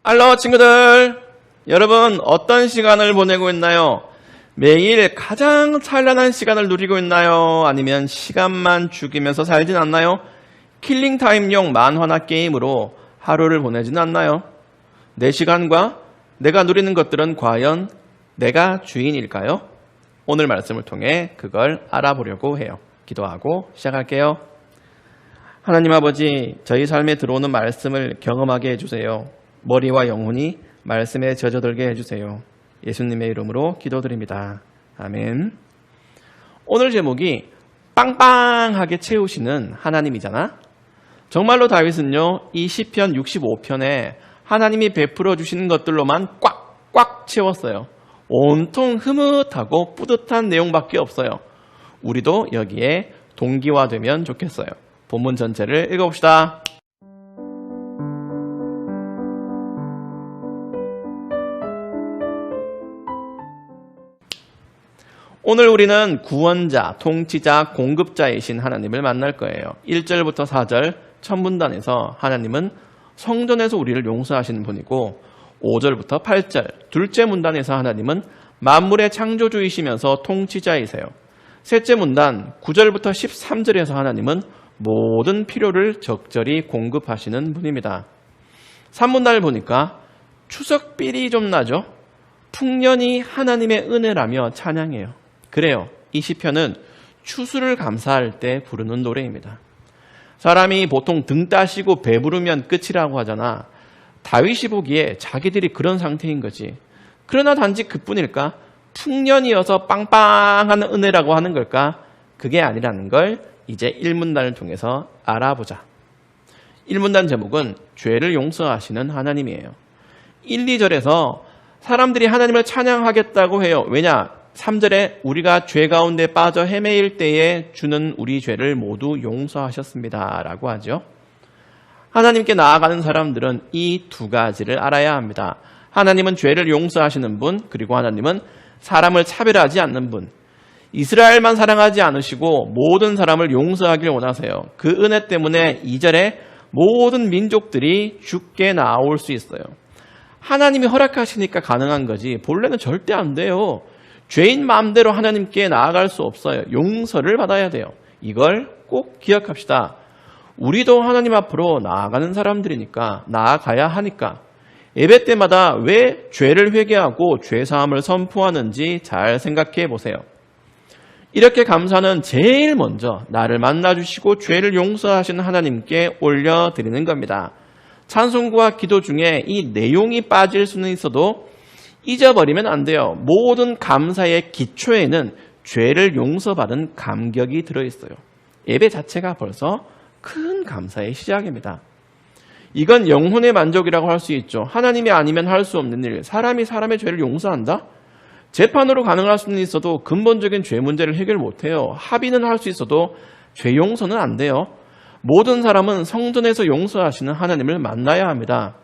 할로 친구들, 여러분 어떤 시간을 보내고 있나요? 매일 가장 찬란한 시간을 누리고 있나요? 아니면 시간만 죽이면서 살진 않나요? 킬링타임용 만화나 게임으로 하루를 보내진 않나요? 내 시간과 내가 누리는 것들은 과연 내가 주인일까요? 오늘 말씀을 통해 그걸 알아보려고 해요. 기도하고 시작할게요. 하나님 아버지, 저희 삶에 들어오는 말씀을 경험하게 해주세요. 머리와 영혼이 말씀에 젖어들게 해주세요. 예수님의 이름으로 기도드립니다. 아멘. 오늘 제목이 빵빵하게 채우시는 하나님이잖아. 정말로 다윗은요, 이 시편 65편에 하나님이 베풀어 주시는 것들로만 꽉꽉 채웠어요. 온통 흐뭇하고 뿌듯한 내용밖에 없어요. 우리도 여기에 동기화되면 좋겠어요. 본문 전체를 읽어봅시다. 오늘 우리는 구원자, 통치자, 공급자이신 하나님을 만날 거예요. 1절부터 4절 첫 문단에서 하나님은 성전에서 우리를 용서하시는 분이고, 5절부터 8절 둘째 문단에서 하나님은 만물의 창조주이시면서 통치자이세요. 셋째 문단 9절부터 13절에서 하나님은 모든 필요를 적절히 공급하시는 분입니다. 3문단을 보니까 추석삘이 좀 나죠? 풍년이 하나님의 은혜라며 찬양해요. 그래요. 이 시편은 추수를 감사할 때 부르는 노래입니다. 사람이 보통 등 따시고 배부르면 끝이라고 하잖아. 다윗이 보기에 자기들이 그런 상태인 거지. 그러나 단지 그뿐일까? 풍년이어서 빵빵한 은혜라고 하는 걸까? 그게 아니라는 걸 이제 1문단을 통해서 알아보자. 1문단 제목은 죄를 용서하시는 하나님이에요. 1, 2절에서 사람들이 하나님을 찬양하겠다고 해요. 왜냐? 3절에 우리가 죄 가운데 빠져 헤매일 때에 주는 우리 죄를 모두 용서하셨습니다 라고 하죠. 하나님께 나아가는 사람들은 이 두 가지를 알아야 합니다. 하나님은 죄를 용서하시는 분, 그리고 하나님은 사람을 차별하지 않는 분. 이스라엘만 사랑하지 않으시고 모든 사람을 용서하길 원하세요. 그 은혜 때문에 2절에 모든 민족들이 주께 나올 수 있어요. 하나님이 허락하시니까 가능한 거지 본래는 절대 안 돼요. 죄인 마음대로 하나님께 나아갈 수 없어요. 용서를 받아야 돼요. 이걸 꼭 기억합시다. 우리도 하나님 앞으로 나아가는 사람들이니까, 나아가야 하니까 예배 때마다 왜 죄를 회개하고 죄사함을 선포하는지 잘 생각해 보세요. 이렇게 감사는 제일 먼저 나를 만나주시고 죄를 용서하시는 하나님께 올려드리는 겁니다. 찬송과 기도 중에 이 내용이 빠질 수는 있어도 잊어버리면 안 돼요. 모든 감사의 기초에는 죄를 용서받은 감격이 들어있어요. 예배 자체가 벌써 큰 감사의 시작입니다. 이건 영혼의 만족이라고 할 수 있죠. 하나님이 아니면 할 수 없는 일, 사람이 사람의 죄를 용서한다? 재판으로 가능할 수는 있어도 근본적인 죄 문제를 해결 못해요. 합의는 할 수 있어도 죄 용서는 안 돼요. 모든 사람은 성전에서 용서하시는 하나님을 만나야 합니다.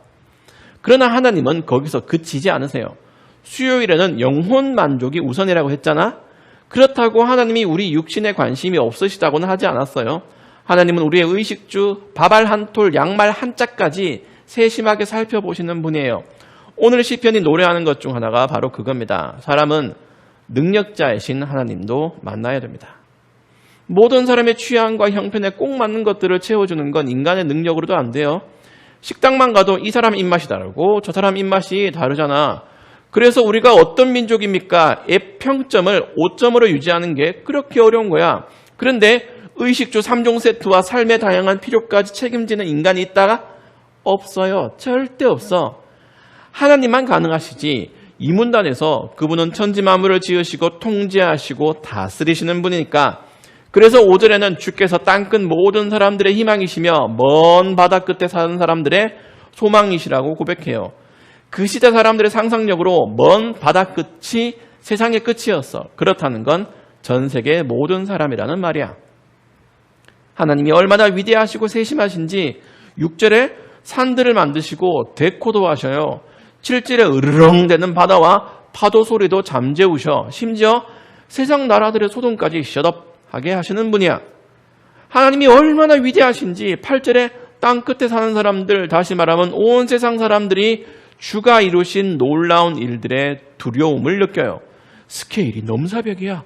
그러나 하나님은 거기서 그치지 않으세요. 수요일에는 영혼 만족이 우선이라고 했잖아. 그렇다고 하나님이 우리 육신에 관심이 없으시다고는 하지 않았어요. 하나님은 우리의 의식주, 밥알 한 톨, 양말 한 짝까지 세심하게 살펴보시는 분이에요. 오늘 시편이 노래하는 것 중 하나가 바로 그겁니다. 사람은 능력자이신 하나님도 만나야 됩니다. 모든 사람의 취향과 형편에 꼭 맞는 것들을 채워주는 건 인간의 능력으로도 안 돼요. 식당만 가도 이 사람 입맛이 다르고 저 사람 입맛이 다르잖아. 그래서 우리가 어떤 민족입니까? 의 평점을 5점으로 유지하는 게 그렇게 어려운 거야. 그런데 의식주 3종 세트와 삶의 다양한 필요까지 책임지는 인간이 있다가? 없어요. 절대 없어. 하나님만 가능하시지. 이 문단에서 그분은 천지 만물을 지으시고 통제하시고 다스리시는 분이니까. 그래서 5절에는 주께서 땅끝 모든 사람들의 희망이시며 먼 바다 끝에 사는 사람들의 소망이시라고 고백해요. 그 시대 사람들의 상상력으로 먼 바다 끝이 세상의 끝이었어. 그렇다는 건 전 세계 모든 사람이라는 말이야. 하나님이 얼마나 위대하시고 세심하신지 6절에 산들을 만드시고 데코도 하셔요. 7절에 으르렁대는 바다와 파도 소리도 잠재우셔. 심지어 세상 나라들의 소동까지 셧업하게 하시는 분이야. 하나님이 얼마나 위대하신지 8절에 땅 끝에 사는 사람들, 다시 말하면 온 세상 사람들이 주가 이루신 놀라운 일들의 두려움을 느껴요. 스케일이 넘사벽이야.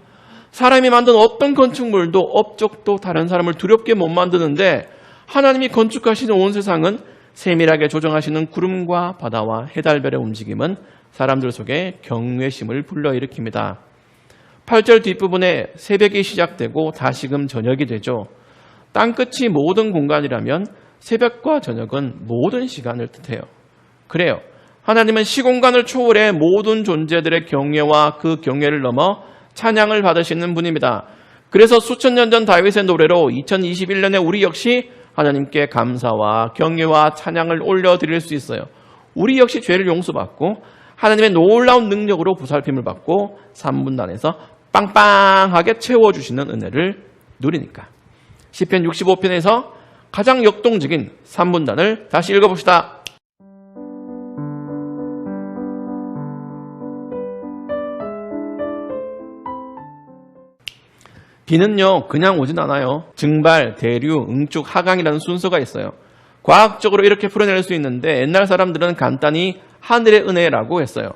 사람이 만든 어떤 건축물도 업적도 다른 사람을 두렵게 못 만드는데 하나님이 건축하시는 온 세상은 세밀하게 조정하시는 구름과 바다와 해달별의 움직임은 사람들 속에 경외심을 불러일으킵니다. 8절 뒷부분에 새벽이 시작되고 다시금 저녁이 되죠. 땅끝이 모든 공간이라면 새벽과 저녁은 모든 시간을 뜻해요. 그래요. 하나님은 시공간을 초월해 모든 존재들의 경외와 그 경외를 넘어 찬양을 받으시는 분입니다. 그래서 수천 년 전 다윗의 노래로 2021년에 우리 역시 하나님께 감사와 경외와 찬양을 올려드릴 수 있어요. 우리 역시 죄를 용서받고 하나님의 놀라운 능력으로 보살핌을 받고 3분단에서 빵빵하게 채워주시는 은혜를 누리니까. 시편 65편에서 가장 역동적인 3분단을 다시 읽어봅시다. 비는요 그냥 오진 않아요. 증발, 대류, 응축, 하강이라는 순서가 있어요. 과학적으로 이렇게 풀어낼 수 있는데 옛날 사람들은 간단히 하늘의 은혜라고 했어요.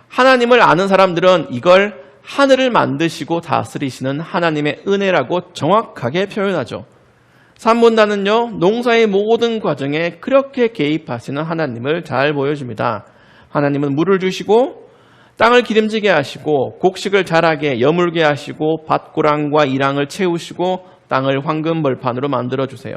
하나님을 아는 사람들은 이걸 하늘을 만드시고 다스리시는 하나님의 은혜라고 정확하게 표현하죠. 3분단은요 농사의 모든 과정에 그렇게 개입하시는 하나님을 잘 보여줍니다. 하나님은 물을 주시고 땅을 기름지게 하시고 곡식을 자라게 여물게 하시고 밭고랑과 이랑을 채우시고 땅을 황금벌판으로 만들어주세요.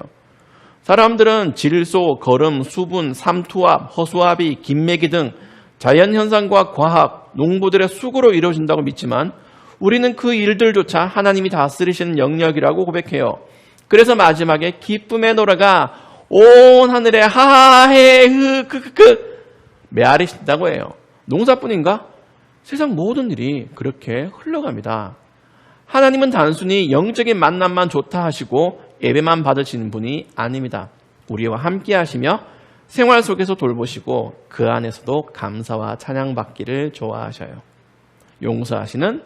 사람들은 질소, 거름, 수분, 삼투압, 허수아비, 김매기 등 자연현상과 과학, 농부들의 수고로 이루어진다고 믿지만 우리는 그 일들조차 하나님이 다스리시는 영역이라고 고백해요. 그래서 마지막에 기쁨의 노래가 온 하늘에 하하해 흐크크크 메아리신다고 해요. 농사뿐인가? 세상 모든 일이 그렇게 흘러갑니다. 하나님은 단순히 영적인 만남만 좋다 하시고 예배만 받으시는 분이 아닙니다. 우리와 함께 하시며 생활 속에서 돌보시고 그 안에서도 감사와 찬양받기를 좋아하셔요. 용서하시는,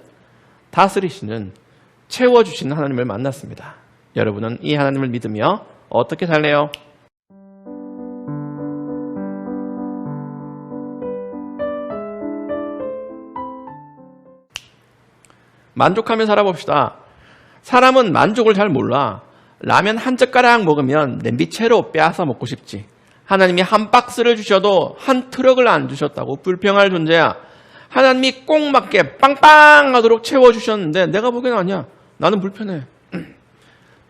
다스리시는, 채워주시는 하나님을 만났습니다. 여러분은 이 하나님을 믿으며 어떻게 살래요? 만족하며 살아봅시다. 사람은 만족을 잘 몰라. 라면 한 젓가락 먹으면 냄비채로 빼앗아 먹고 싶지. 하나님이 한 박스를 주셔도 한 트럭을 안 주셨다고 불평할 존재야. 하나님이 꼭 맞게 빵빵하도록 채워주셨는데 내가 보기엔 아니야. 나는 불편해.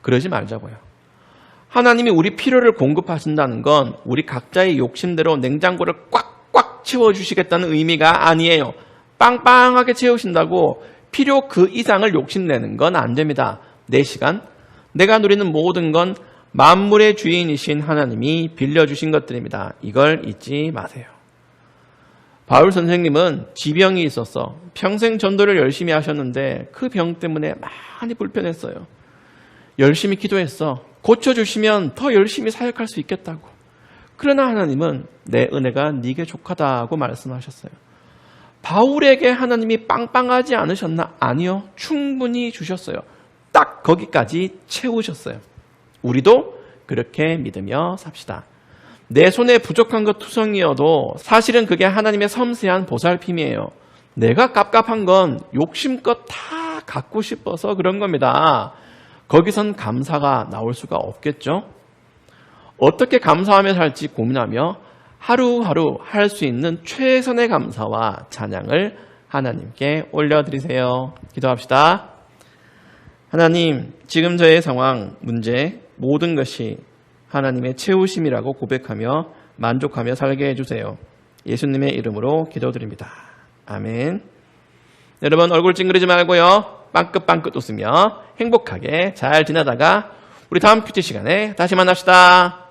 그러지 말자고요. 하나님이 우리 필요를 공급하신다는 건 우리 각자의 욕심대로 냉장고를 꽉꽉 채워주시겠다는 의미가 아니에요. 빵빵하게 채우신다고 필요 그 이상을 욕심내는 건 안 됩니다. 내 시간, 내가 누리는 모든 건 만물의 주인이신 하나님이 빌려주신 것들입니다. 이걸 잊지 마세요. 바울 선생님은 지병이 있어서 평생 전도를 열심히 하셨는데 그 병 때문에 많이 불편했어요. 열심히 기도했어. 고쳐주시면 더 열심히 사역할 수 있겠다고. 그러나 하나님은 내 은혜가 네게 족하다고 말씀하셨어요. 바울에게 하나님이 빵빵하지 않으셨나? 아니요. 충분히 주셨어요. 딱 거기까지 채우셨어요. 우리도 그렇게 믿으며 삽시다. 내 손에 부족한 것 투성이어도 사실은 그게 하나님의 섬세한 보살핌이에요. 내가 깝깝한 건 욕심껏 다 갖고 싶어서 그런 겁니다. 거기선 감사가 나올 수가 없겠죠? 어떻게 감사하며 살지 고민하며 하루하루 할 수 있는 최선의 감사와 찬양을 하나님께 올려드리세요. 기도합시다. 하나님, 지금 저의 상황, 문제, 모든 것이 하나님의 채우심이라고 고백하며 만족하며 살게 해주세요. 예수님의 이름으로 기도드립니다. 아멘. 여러분 얼굴 찡그리지 말고요. 빵긋빵긋 웃으며 행복하게 잘 지나다가 우리 다음 큐티 시간에 다시 만납시다.